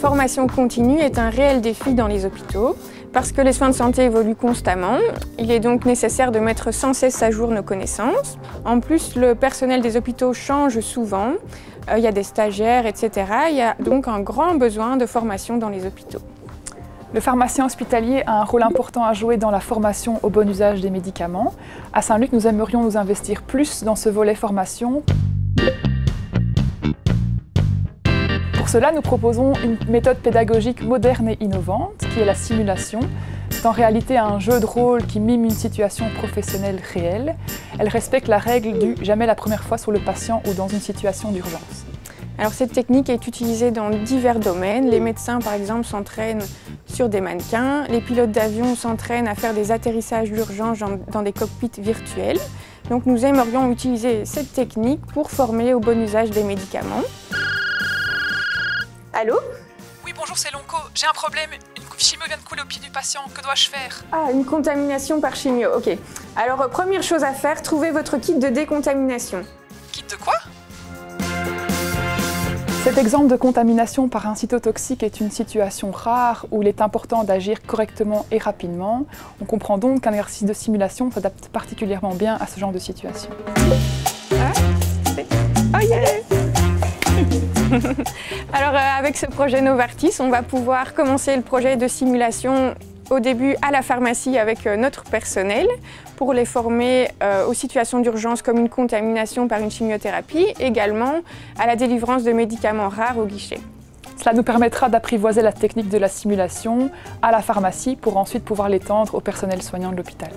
formation continue est un réel défi dans les hôpitaux parce que les soins de santé évoluent constamment. Il est donc nécessaire de mettre sans cesse à jour nos connaissances. En plus, le personnel des hôpitaux change souvent. Il y a des stagiaires, etc. Il y a donc un grand besoin de formation dans les hôpitaux. Le pharmacien hospitalier a un rôle important à jouer dans la formation au bon usage des médicaments. À Saint-Luc, nous aimerions nous investir plus dans ce volet formation. Pour cela, nous proposons une méthode pédagogique moderne et innovante, qui est la simulation. C'est en réalité un jeu de rôle qui mime une situation professionnelle réelle. Elle respecte la règle du « jamais la première fois sur le patient ou dans une situation d'urgence ». Alors cette technique est utilisée dans divers domaines. Les médecins, par exemple, s'entraînent sur des mannequins. Les pilotes d'avion s'entraînent à faire des atterrissages d'urgence dans des cockpits virtuels. Donc nous aimerions utiliser cette technique pour former au bon usage des médicaments. Allô? Oui, bonjour, c'est Lonco. J'ai un problème. Une chimio vient de couler au pied du patient. Que dois-je faire? Ah, une contamination par chimio, ok. Alors, première chose à faire, trouvez votre kit de décontamination. Kit de quoi? Cet exemple de contamination par un cytotoxique est une situation rare où il est important d'agir correctement et rapidement. On comprend donc qu'un exercice de simulation s'adapte particulièrement bien à ce genre de situation. Oh yeah! Alors avec ce projet Novartis, on va pouvoir commencer le projet de simulation au début à la pharmacie avec notre personnel pour les former aux situations d'urgence comme une contamination par une chimiothérapie, également à la délivrance de médicaments rares au guichet. Cela nous permettra d'apprivoiser la technique de la simulation à la pharmacie pour ensuite pouvoir l'étendre au personnel soignant de l'hôpital.